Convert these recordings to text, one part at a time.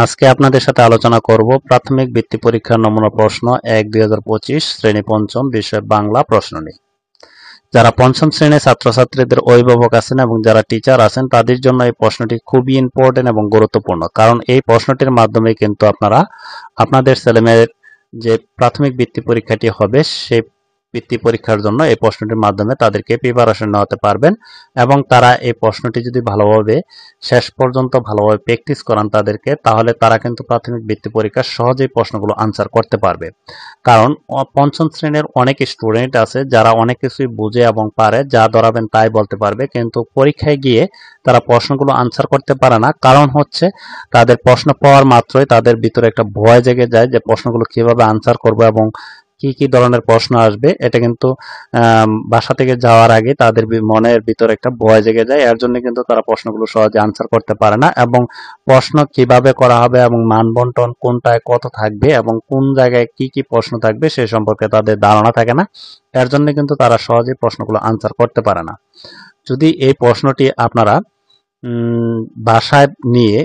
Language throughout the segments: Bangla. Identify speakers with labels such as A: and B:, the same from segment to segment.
A: আজকে আপনাদের সাথে আলোচনা করব প্রাথমিক বৃত্তি পরীক্ষার নমুনা প্রশ্ন 1-2025 শ্রেণী পঞ্চম বিষয় বাংলা প্রশ্ন নিয়ে। যারা পঞ্চম শ্রেণীর ছাত্রছাত্রীদের অভিভাবক আছেন এবং যারা টিচার আছেন তাদের জন্য এই প্রশ্নটি খুবই ইম্পর্টেন্ট এবং গুরুত্বপূর্ণ, কারণ এই প্রশ্নটির মাধ্যমে কিন্তু আপনারা আপনাদের ছেলেমেয়ের যে প্রাথমিক বৃত্তি পরীক্ষাটি হবে সেই বৃত্তি পরীক্ষার জন্য এই প্রশ্নটির মাধ্যমে তাদেরকে প্রিপারেশন নেওয়াতে পারবেন এবং তারা এই প্রশ্নটি যদি ভালোভাবে শেষ পর্যন্ত ভালোভাবে প্র্যাকটিস করান তাদেরকে, তাহলে তারা কিন্তু প্রাথমিক বৃত্তি পরীক্ষার সহজেই প্রশ্নগুলো আনসার করতে পারবে। কারণ পঞ্চম শ্রেণীর অনেক স্টুডেন্ট আছে যারা অনেক কিছুই বুঝে এবং পারে, যা ধরাবেন তাই বলতে পারবে, কিন্তু পরীক্ষায় গিয়ে তারা প্রশ্নগুলো আনসার করতে পারে না। কারণ হচ্ছে তাদের প্রশ্ন পাওয়ার মাত্রই তাদের ভিতরে একটা ভয় জেগে যায় যে প্রশ্নগুলো কিভাবে আনসার করবো এবং কি কি ধরনের প্রশ্ন আসবে। এটা কিন্তু বাসা থেকে যাওয়ার আগে তাদের মনের ভিতরে একটা ভয় জেগে যায়, এর জন্য কিন্তু তারা প্রশ্নগুলো সহজে আনসার করতে পারে না এবং প্রশ্ন কিভাবে করা হবে এবং মান বন্টন কোনটায় কত থাকবে এবং কোন জায়গায় কি কি প্রশ্ন থাকবে সে সম্পর্কে তাদের ধারণা থাকে না, এর জন্য কিন্তু তারা সহজেই প্রশ্নগুলো আনসার করতে পারে না। যদি এই প্রশ্নটি আপনারা বাসায় নিয়ে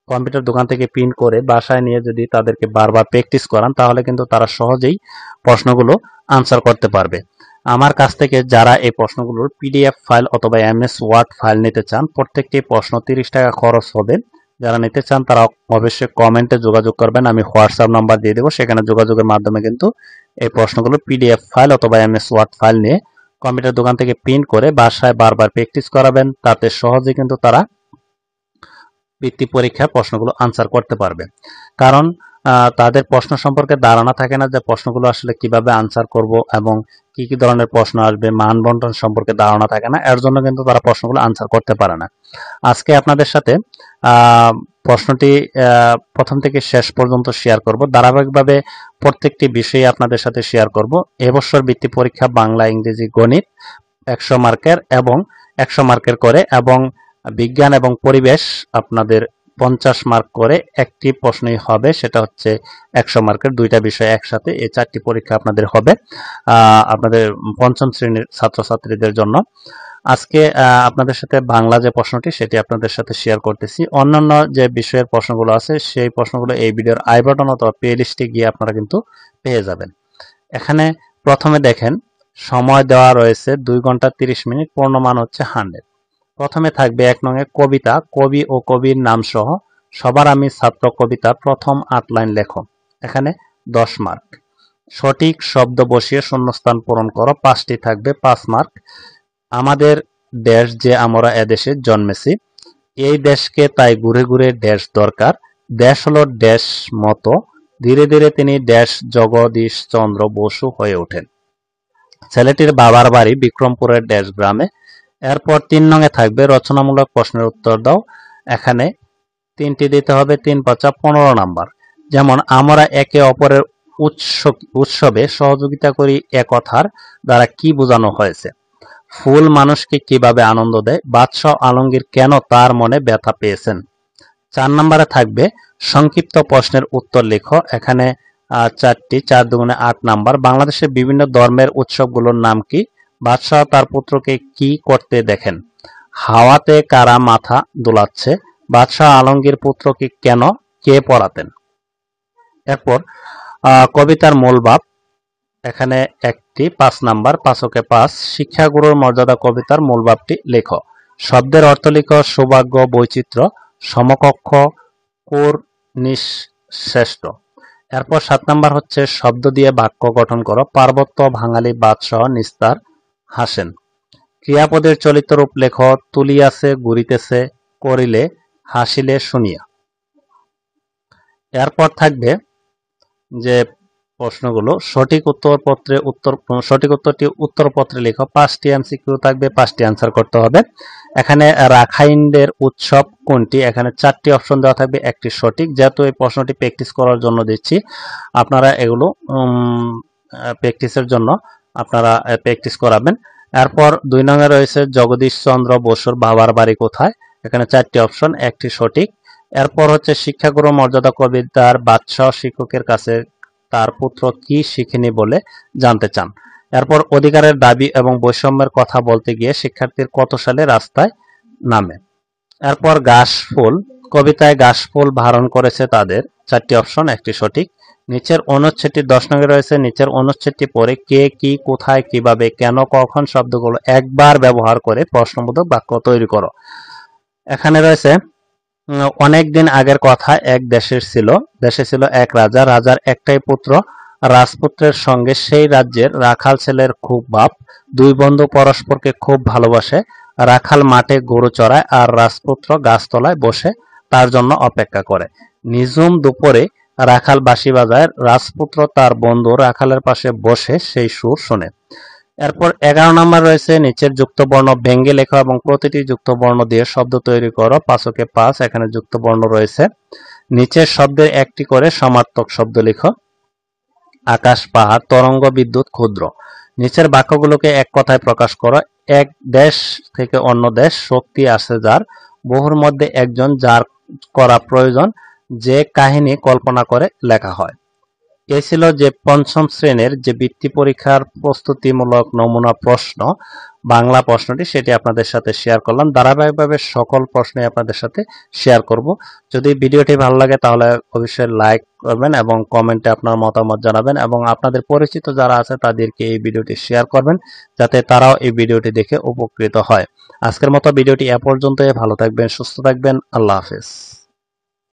A: কম্পিউটার দোকান থেকে প্রিন্ট করে বাসায় নিয়ে যদি তাদেরকে বারবার প্র্যাকটিস করান, তাহলে কিন্তু তারা সহজেই প্রশ্নগুলো আনসার করতে পারবে। আমার কাছ থেকে যারা এই প্রশ্নগুলোর পিডিএফ ফাইল অথবা এমএস ওয়ার্ড ফাইল নিতে চান, প্রত্যেকটি প্রশ্ন 30 টাকা খরচ হবে। যারা নিতে চান তারা অবশ্যই কমেন্টে যোগাযোগ করবেন, আমি হোয়াটসঅ্যাপ নাম্বার দিয়ে দেবো, সেখানে যোগাযোগের মাধ্যমে কিন্তু এই প্রশ্নগুলো পিডিএফ ফাইল অথবা এমএস ওয়ার্ড ফাইল নিয়ে কম্পিউটার দোকান থেকে প্রিন্ট করে বাসায় বারবার প্র্যাকটিস করাবেন, তাতে সহজে কিন্তু তারা বৃত্তি পরীক্ষার প্রশ্নগুলো আনসার করতে পারবে। কারণ তাদের প্রশ্ন সম্পর্কে ধারণা থাকে না যে প্রশ্নগুলো আসলে কিভাবে আনসার করব এবং কি কি ধরনের প্রশ্ন আসবে, মান বন্টন সম্পর্কে ধারণা থাকে না, এর জন্য কিন্তু তারা প্রশ্নগুলো আনসার করতে পারে না। আজকে আপনাদের সাথে প্রশ্নটি প্রথম থেকে শেষ পর্যন্ত শেয়ার করব, ধারাবাহিকভাবে প্রত্যেকটি বিষয়ে আপনাদের সাথে শেয়ার করব। এবছর বৃত্তি পরীক্ষা বাংলা, ইংরেজি, গণিত 100 মার্কের এবং 100 মার্কের করে এবং বিজ্ঞান এবং পরিবেশ আপনাদের 50 মার্ক করে একটি প্রশ্নই হবে, সেটা হচ্ছে 100 মার্কের, দুইটা বিষয় একসাথে। এই 4টি পরীক্ষা আপনাদের হবে আপনাদের পঞ্চম শ্রেণীর ছাত্রছাত্রীদের জন্য। আজকে আপনাদের সাথে বাংলা যে প্রশ্নটি সেটি আপনাদের সাথে শেয়ার করতেছি। অন্যান্য যে বিষয়ের প্রশ্নগুলো আছে সেই প্রশ্নগুলো এই ভিডিওর আই বাটন অথবা প্লে লিস্টে গিয়ে আপনারা কিন্তু পেয়ে যাবেন। এখানে প্রথমে দেখেন সময় দেওয়া রয়েছে 2 ঘন্টা 30 মিনিট, পূর্ণমান হচ্ছে 100। প্রথমে থাকবে 1 নং কবিতা, কবি ও কবির নাম সহ সবার আমি ছাত্র কবিতা প্রথম 8 লাইন লেখো, এখানে 10 মার্ক। সঠিক শব্দ বসিয়ে শূন্যস্থান পূরণ করো, 5টি থাকবে 5 মার্ক। আমাদের দেশ যে আমরা এদেশে জন্মেছি, এই দেশকে তাই ঘুরে ঘুরে দেশ দরকার, দেশ হলো দেশ মতো, ধীরে ধীরে তিনি দেশ জগদীশ চন্দ্র বসু হয়ে ওঠেন। ছেলেটির বাবার বাড়ি বিক্রমপুরের দেশ গ্রামে। এরপর 3 নং থাকবে রচনামূলক প্রশ্নের উত্তর দাও, এখানে 3টি দিতে হবে, 3 5 15 নাম্বার। যেমন আমরা একে অপরের উৎসবে সহযোগিতা করি, এ কথার দ্বারা কি বোঝানো হয়েছে? ফুল মানুষকে কিভাবে আনন্দ দেয়? বাদশাহ আলমগীর কেন তার মনে ব্যথা পেয়েছেন? 4 নম্বরে থাকবে সংক্ষিপ্ত প্রশ্নের উত্তর লেখো, এখানে 4টি, 4 দুগুণে 8 নাম্বার। বাংলাদেশের বিভিন্ন ধর্মের উৎসবগুলোর নাম কি? বাদশাহ তার পুত্রকে কি করতে দেখেন? হাওয়াতে কারা মাথা দোলাচ্ছে? বাদশাহ আলমগীর পুত্রকে কেন কে পড়াতেন? এরপর কবিতার মূল ভাব, এখানে একটি 5 নাম্বার, 5 5। শিক্ষাগুরুর মর্যাদা কবিতার মূল ভাবটি লেখো। শব্দের অর্থ লেখো, সৌভাগ্য, বৈচিত্র্য, সমকক্ষ, কোর, নিঃশ্রেষ্ঠ। এরপর 7 নাম্বার হচ্ছে শব্দ দিয়ে বাক্য গঠন করো, পার্বত্য, ভাঙালি, বাদশাহ, নিস্তার, হাসেন। ক্রিয়াপদের চলিত রূপ লেখো, তুলিয়াছে, ঘুরিতেছে, করিলে, হাসিলে, শুনিয়া। এরপর থাকবে যে প্রশ্নগুলো, সঠিক উত্তরটি উত্তরপত্রে লেখো, 5টি এমসিকিউ থাকবে, 5টি আনসার করতে হবে। এখানে রাখাইনদের উৎসব কোনটি? এখানে 4টি অপশন দেওয়া থাকবে, একটি সঠিক। যেহেতু এই প্রশ্নটি প্র্যাকটিস করার জন্য দিচ্ছি, আপনারা এগুলো প্র্যাকটিসের জন্য আপনারা প্র্যাকটিস করাবেন। এরপর 2 নংয়ে রয়েছে জগদীশ চন্দ্র বসুর বাবার বাড়ি কোথায়? এখানে 4টি অপশন, একটি সঠিক। এরপর হচ্ছে শিক্ষাগুরু মর্যাদা কবিতার বাদশাহ শিক্ষকের কাছে তার পুত্র কি শিখেনি বলে জানতে চান। এরপর অধিকারের দাবি এবং বৈষম্যের কথা বলতে গিয়ে শিক্ষার্থীর কত সালে রাস্তায় নামে? এরপর ঘাসফুল, কবিতায় ঘাসফুল ধারণ করেছে তাদের, 4টি অপশন, একটি সঠিক। নিচের অনুচ্ছেদটি 10 নং রয়েছে, নিচের অনুচ্ছেদটি পড়ে কে, কি, কোথায়, কিভাবে, কেন, কখন শব্দগুলো একবার ব্যবহার করে প্রশ্নবোধক বাক্য তৈরি করো। এখানে রয়েছে অনেক দিন আগের কথা, এক দেশে ছিল এক রাজা, রাজার একটাই পুত্র, রাজপুত্রের সঙ্গে সেই রাজ্যের রাখাল ছেলের খুব ভাব, দুই বন্ধু পরস্পরকে খুব ভালোবাসে। রাখাল মাঠে গরু চড়ায় আর রাজপুত্র গাছতলায় বসে তার জন্য অপেক্ষা করে। নিঝুম দুপুরে রাখাল বাঁশি বাজায়, রাজপুত্র তার বন্ধু রাখালের পাশে বসে সেই সুর শোনে। এরপর 11 নম্বর রয়েছে, নিচের যুক্ত বর্ণ ভেঙে লেখো এবং প্রতিটি যুক্ত বর্ণ দিয়ে শব্দ তৈরি করো। 5 5, এখানে যুক্ত বর্ণ রয়েছে। নিচের শব্দের একটি করে সমার্থক শব্দ লিখো। আকাশ, পাহাড়, তরঙ্গ, বিদ্যুৎ, ক্ষুদ্র। নিচের বাক্যগুলোকে এক কথায় প্রকাশ করো। এক দেশ থেকে অন্য দেশ, শক্তি আছে যার, বহুর মধ্যে একজন, যার করা প্রয়োজন, যে কাহিনী কল্পনা করে লেখা হয়। এই ছিল যে 5ম শ্রেণীর যে বৃত্তি পরীক্ষার প্রস্তুতিমূলক নমুনা প্রশ্ন, বাংলা প্রশ্নটি, সেটি আপনাদের সাথে শেয়ার করলাম। ধারাবাহিকভাবে সকল প্রশ্নই আপনাদের সাথে শেয়ার করব। যদি ভিডিওটি ভালো লাগে তাহলে অবশ্যই লাইক করবেন এবং কমেন্টে আপনার মতামত জানাবেন এবং আপনাদের পরিচিত যারা আছে তাদেরকে এই ভিডিওটি শেয়ার করবেন যাতে তারাও এই ভিডিওটি দেখে উপকৃত হয়। আজকের মতো ভিডিওটি এ পর্যন্তই। ভালো থাকবেন, সুস্থ থাকবেন। আল্লাহ হাফেজ।